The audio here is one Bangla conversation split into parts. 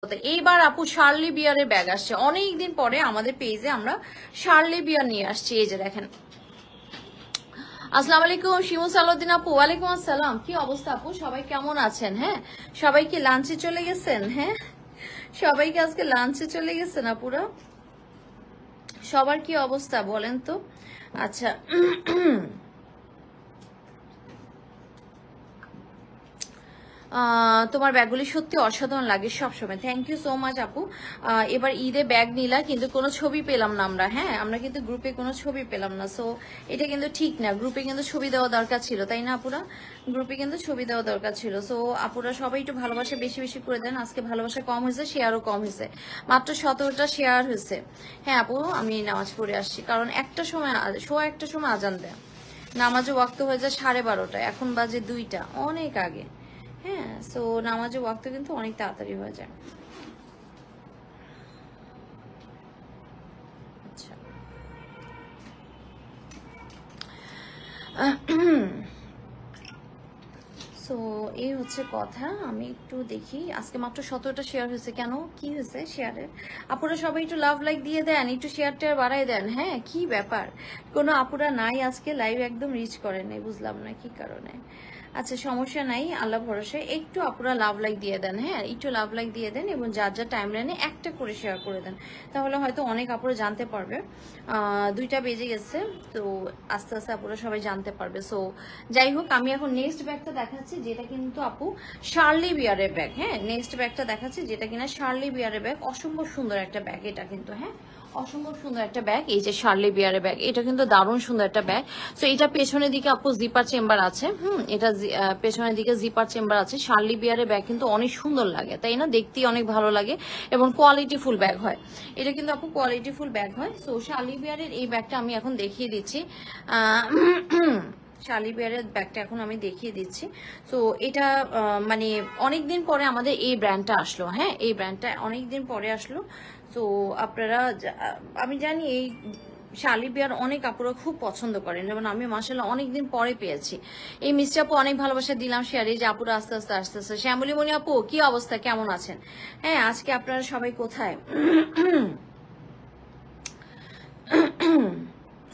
এইবার আপু শার্লি বিয়ারের ব্যাগ আসছে অনেকদিন পরে আমাদের পেজে আমরা শার্লি বিয়ার নিয়ে আসছি। এই যে দেখেন। আসসালামু আলাইকুম শিমু সালাউদ্দিন আপু। ওয়ালাইকুম আসসালাম। কি অবস্থা আপু, সবাই কেমন আছেন? হ্যাঁ, সবাই কি লাঞ্চে চলে গেছেন? হ্যাঁ, সবাইকে আজকে লাঞ্চে চলে গেছেন আপুরা? সবার কি অবস্থা বলেন তো? আচ্ছা তোমার ব্যাগগুলি সত্যি অসাধারণ লাগে সবসময়। থ্যাংক ইউ সো মাচ আপু। এবার ঈদে ব্যাগ নিলা কিন্তু কোনো ছবি পেলাম না আমরা। হ্যাঁ, আমরা কিন্তু গ্রুপে কোনো ছবি পেলাম না, সো এটা কিন্তু ঠিক না। গ্রুপে কিন্তু ছবি দেওয়া দরকার ছিল, তাই না আপুরা? গ্রুপে কিন্তু ছবি দেওয়া দরকার ছিল। সো আপুরা সবাই একটু ভালোবাসা বেশি বেশি করে দেন। আজকে ভালোবাসা কম হয়েছে, শেয়ারও কম হয়েছে, মাত্র 17টা শেয়ার হয়েছে। হ্যাঁ আপু, আমি নামাজ পড়ে আসছি, কারণ একটা সময় সোয়া একটা সময় আজান দেয়, নামাজও ওয়াক্ত হয়ে যায় 12:30, এখন বাজে 2টা, অনেক আগে। হ্যাঁ, সো নামাজের ওয়াক্ত কিন্তু অনেক তাড়াতাড়ি হয়ে যায়। আচ্ছা সো এই হচ্ছে কথা। আমি একটু দেখি, আজকে মাত্র 17টা শেয়ার হয়েছে, কেন কি হয়েছে শেয়ারের? আপুরা সবাই একটু লাভ লাইক দিয়ে দেন, একটু শেয়ার টেয়ার বাড়াই দেন। হ্যাঁ, কি ব্যাপার, কোনো আপুরা নাই আজকে লাইভ একদম রিচ করেন নাই, বুঝলাম না কি কারণে। আচ্ছা সমস্যা নাই, আল্লাহ ভরসায় একটু আপুরা লাভ লাইক দিয়ে দেন। হ্যাঁ, একটু লাভ লাইক দিয়ে দেন এবং যার যার টাইম লাইনে একটা করে শেয়ার করে দেন, তাহলে হয়তো অনেক আপুরা জানতে পারবে। 2টা বেজে গেছে, তো আস্তে আস্তে আপুরা সবাই জানতে পারবে। সো যাই হোক, আমি এখন নেক্সট ব্যাগটা দেখাচ্ছি, যেটা কিন্তু আপু শার্লি বিয়ারের ব্যাগ। হ্যাঁ, নেক্সট ব্যাগটা দেখাচ্ছি, যেটা কিনা শার্লি বিয়ারের ব্যাগ। অসম্ভব সুন্দর একটা ব্যাগ এটা কিন্তু। হ্যাঁ, অসম্ভব সুন্দর একটা ব্যাগ। এই যে শার্লি বিয়ারের ব্যাগ, এটা কিন্তু দারুণ সুন্দর একটা ব্যাগ। সো এটা পেছনের দিকে আপু জিপার চেম্বার আছে। এটা পেছনের দিকে জিপার চেম্বার আছে। শার্লি বিয়ারের ব্যাগ কিন্তু অনেক সুন্দর লাগে, তাই না? দেখতেই অনেক ভালো লাগে এবং কোয়ালিটি ফুল ব্যাগ হয়। এটা কিন্তু আপু কোয়ালিটি ফুল ব্যাগ হয়। সো শার্লি বিয়ারের এই ব্যাগটা আমি এখন দেখিয়ে দিচ্ছি। শার্লি বিয়ারের ব্যাগটা এখন আমি দেখিয়ে দিচ্ছি। তো এটা মানে অনেকদিন পরে আমাদের এই ব্র্যান্ডটা আসলো। হ্যাঁ, এই ব্র্যান্ডটা অনেকদিন পরে আসলো। তো আপনারা, আমি জানি এই শার্লি বিয়ার অনেক আপুরা খুব পছন্দ করেন, যেমন আমি মাশাআল্লাহ অনেকদিন পরে পেয়েছি। এই মিষ্টি আপু অনেক ভালোবাসা দিলাম শেয়ারে, যে আপুরা আস্তে আস্তে আস্তে আস্তে। শ্যামলী মণি আপু কি অবস্থা, কেমন আছেন? হ্যাঁ, আজকে আপনারা সবাই কোথায়?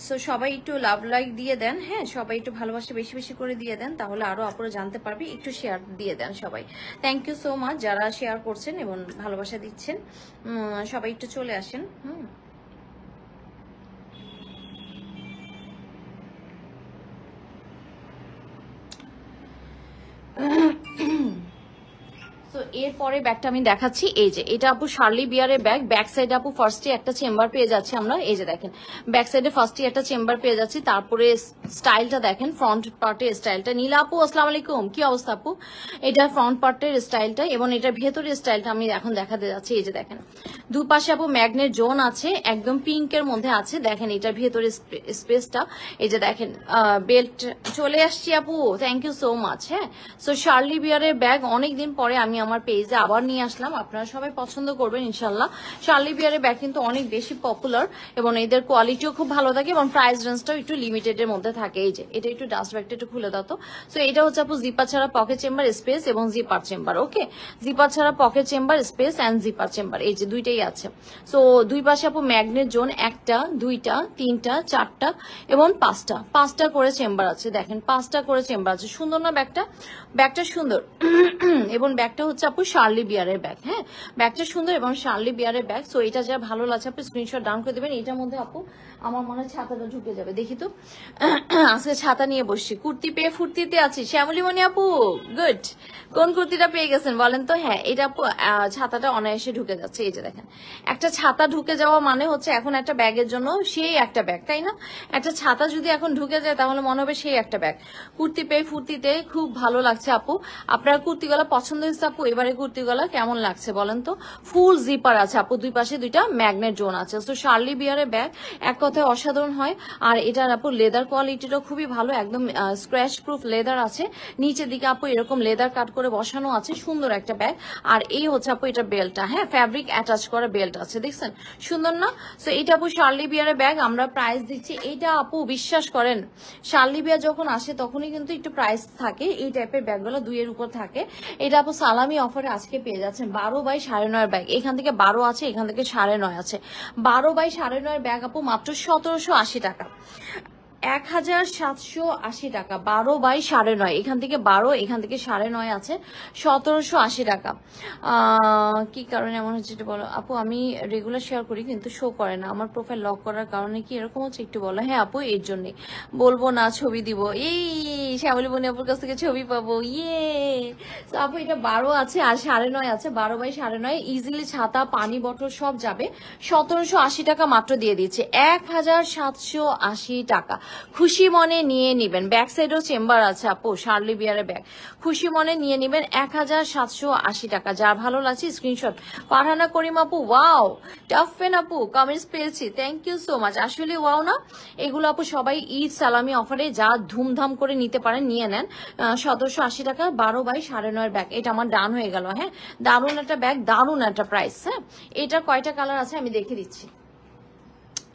সো সবাই একটু লাভ লাইক দিয়ে দেন। হ্যাঁ, সবাই একটু ভালোবাসা বেশি বেশি করে দিয়ে দেন, তাহলে আরো আপনারা জানতে পারবে। একটু শেয়ার দিয়ে দেন সবাই। থ্যাংক ইউ সো মাচ যারা শেয়ার করছেন এবং ভালোবাসা দিচ্ছেন। সবাই একটু চলে আসেন। তো এরপরে ব্যাগটা আমি দেখাচ্ছি। এই যে এটা আপু শার্লি বিয়ারের ব্যাগ। ব্যাক সাইডে আপু ফার্স্টে একটা চেম্বার পেয়ে যাচ্ছে আমরা। এই যে দেখেন, ব্যাক সাইডে ফার্স্টে একটা চেম্বার পেয়ে যাচ্ছি। তারপরে স্টাইলটা দেখেন, ফ্রন্ট পার্টের স্টাইলটা। নীলা আপু আসসালামু আলাইকুম, কি অবস্থা আপু? এটা ফ্রন্ট পার্টের স্টাইলটা এবং এটার ভেতরের স্টাইলটা আমি এখন দেখাতে যাচ্ছি। এই যে দেখেন, দুপাশে আপু ম্যাগনেট জোন আছে, একদম পিঙ্কের মধ্যে আছে। দেখেন এটার ভেতরে স্পেসটা। এই যে দেখেন, বেল্ট চলে আসছি আপু, থ্যাংক ইউ সো মাচ। হ্যাঁ, সো শার্লি বিয়ারের ব্যাগ অনেকদিন পরে আমি আমার পেজে আবার নিয়ে আসলাম, আপনারা সবাই পছন্দ করবেন ইনশাল্লাহ। শার্লি বিয়ারের ব্যাগ কিন্তু অনেক বেশি পপুলার এবং এদের কোয়ালিটিও খুব ভালো থাকে এবং প্রাইস রেঞ্জটাও একটু লিমিটেড এর মধ্যে থাকে। এই যে এটা একটু ডাস্ট ব্যাগটা একটু খুলে দাও তো। সো এটা হচ্ছে আপু জিপার ছাড়া পকেট চেম্বার স্পেস এবং জিপার চেম্বার। ওকে, জিপার ছাড়া pocket chamber space and zipper chamber, এই যে দুইটাই আছে। সো দুই পাশে আপু ম্যাগনেট জোন, একটা, দুইটা, তিনটা, চারটা এবং পাঁচটা করে চেম্বার আছে। দেখেন 5টা করে চেম্বার আছে। সুন্দর না ব্যাগটা? ব্যাগটা সুন্দর এবং ব্যাগটা হচ্ছে আপু শার্লি বিয়ারের ব্যাগ। হ্যাঁ, ব্যাগটা সুন্দর এবং শার্লি বিয়ারের ব্যাগ। সো এটা যা ভালো লাগছে আপনি স্ক্রিনশট ডাউন করে দেবেন। এটার মধ্যে আপু আমার মনে হয় ছাতাটা ঢুকে যাবে, দেখি তো। আজকে ছাতা নিয়ে বসছি, কুর্তি পেয়ে ফুর্তিতে আছি। শ্যামলী মণি আপু গুড, কোন কুর্তিটা পেয়ে গেছেন বলেন তো? হ্যাঁ, এটা আপু ছাতাটা অনায়াসে ঢুকে যাচ্ছে। এই যে দেখেন, একটা ছাতা ঢুকে যাওয়া মানে হচ্ছে এখন একটা ব্যাগের জন্য সেই একটা ব্যাগ, তাই না? একটা ছাতা যদি এখন ঢুকে যায় তাহলে মনে হবে সেই একটা ব্যাগ। কুর্তি পেয়ে ফুর্তিতে খুব ভালো লাগছে আপু। আপনার কুর্তিগুলা পছন্দ হয়েছে আপু? এবারে কুর্তিগুলা কেমন লাগছে বলেন তো? ফুল জিপার আছে আপু, দুই পাশে দুইটা ম্যাগনেট জোন আছে। তো শার্লি বিয়ারের ব্যাগ এক কথায় অসাধারণ হয়। আর এটার আপু লেদার কোয়ালিটিটা খুবই ভালো, একদম স্ক্র্যাচ প্রুফ লেদার আছে। নিচের দিকে আপু এরকম লেদার কাট করে বসানো আছে, সুন্দর একটা ব্যাগ। আর এই হচ্ছে আপু এটা বেল্টটা। হ্যাঁ, ফ্যাব্রিক অ্যাটাচ করা বেল্ট আছে, দেখছেন সুন্দর না? সো এটা আপু শার্লি বিয়ারের ব্যাগ। আমরা প্রাইস দিচ্ছি, এইটা আপু বিশ্বাস করেন শার্লি বিয়ার যখন আসে তখনই কিন্তু একটু প্রাইস থাকে, এই টাইপের ব্যাগগুলো 2 এর উপর থাকে। এটা আপু সালামি অফারে আজকে পেয়ে যাচ্ছেন 12x9.5 ব্যাগ। এখান থেকে 12 আছে, এখান থেকে 9.5 আছে। 12x9.5 ব্যাগ আপু মাত্র 1780 টাকা, 1780 টাকা। 12x9.5, এখান থেকে 12, এখান থেকে 9.5 আছে, 1780 টাকা। কি কারণে এমন হচ্ছে একটু বলো আপু। আমি রেগুলার শেয়ার করি কিন্তু শো করে না, আমার প্রোফাইল লক করার কারণে কি এরকম হচ্ছে একটু বলো। হ্যাঁ আপু এর জন্যই বলবো না, ছবি দিব। এই শ্যামলী বনি আপুর কাছ থেকে ছবি পাবো, ইয়ে। তো আপু এটা 12 আছে আর 9.5 আছে। 12x9.5 ইজিলি ছাতা, পানি বটল সব যাবে। 1780 টাকা মাত্র দিয়ে দিচ্ছে, 1780 টাকা। খুশি মনে নিয়ে নিবেন। ব্যাক সাইডেও চেম্বার আছে আপু, শার্লি বিয়ারের ব্যাগ। খুশি মনে নিয়ে নিবেন, 1780 টাকা। যার ভালো লাগছে স্ক্রিনশট। ফারহানা করিম আপু ওয়াও, টাফেন আপু কমেন্টস পেয়েছি, থ্যাংক ইউ সো মাচ। আসলে ওয়াও না, এগুলো আপু সবাই ঈদ সালামি অফারে যা ধুমধাম করে নিতে পারেন নিয়ে নেন। 1780 টাকা 12x9.5 ব্যাগ। এটা আমার ডান হয়ে গেল। হ্যাঁ দারুণ একটা ব্যাগ, দারুণ একটা প্রাইস। হ্যাঁ এটার কয়টা কালার আছে আমি দেখে দিচ্ছি।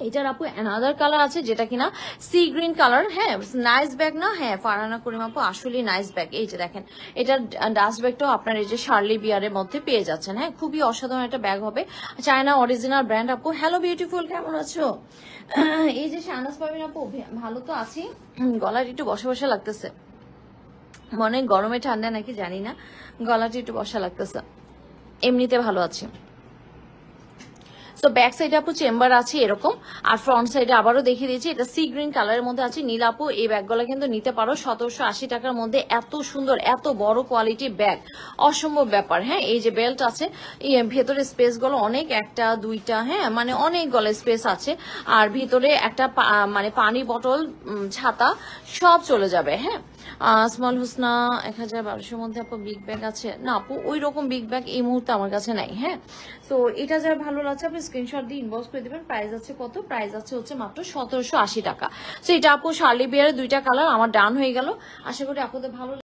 এটার আপু অ্যানাদার কালার আছে যেটা কিনা সি গ্রিন কালার। হ্যাঁ নাইস ব্যাগ না? হ্যাঁ ফারহানা করিম আপু আসলে নাইস ব্যাগ। এই যে দেখেন এটার ডাস্ট ব্যাগটাও আপনার এই যে শার্লি বিয়ারের মধ্যে পেয়ে যাচ্ছেন। হ্যাঁ খুবই অসাধারণ একটা ব্যাগ হবে, চায়না অরিজিনাল ব্র্যান্ড আপু। হ্যালো বিউটিফুল, কেমন আছো? এই যে শাহনাজ পারভিন আপু, ভালো তো আছি, গলার একটু বসে বসে লাগতেছে, মনে হয় গরমে ঠান্ডা নাকি জানি না, গলাটা একটু বসা লাগতেছে, এমনিতে ভালো আছে। তো ব্যাক সাইডে আপু চেম্বার আছে এরকম, আর ফ্রন্ট সাইডে আবারও দেখিয়ে দিয়েছি, এটা সি গ্রিন কালারের মধ্যে আছে। নীল আপু এই ব্যাগগুলো কিন্তু নিতে পারো 1780 টাকার মধ্যে। এত সুন্দর এত বড় কোয়ালিটির ব্যাগ, অসম্ভব ব্যাপার। হ্যাঁ এই যে বেল্ট আছে, ভেতরে স্পেস গুলো অনেক, একটা দুইটা, হ্যাঁ মানে অনেক গলে স্পেস আছে। আর ভিতরে একটা মানে পানি বটল, ছাতা সব চলে যাবে। হ্যাঁ স্মল হুসনা 1200 মধ্যে আপু বিগ ব্যাগ আছে না আপু? ওই রকম বিগ ব্যাগ এই মুহূর্তে আমার কাছে নাই। হ্যাঁ তো এটা যার ভালো লাগছে আপনি স্ক্রিনশট দিয়ে ইনবক্স করে দিবেন। প্রাইস আছে কত? প্রাইস আছে হচ্ছে মাত্র 1780 টাকা। তো এটা আপু শার্লি বিয়ারের দুইটা কালার আমার ডান হয়ে গেল। আশা করি আপনাদের ভালো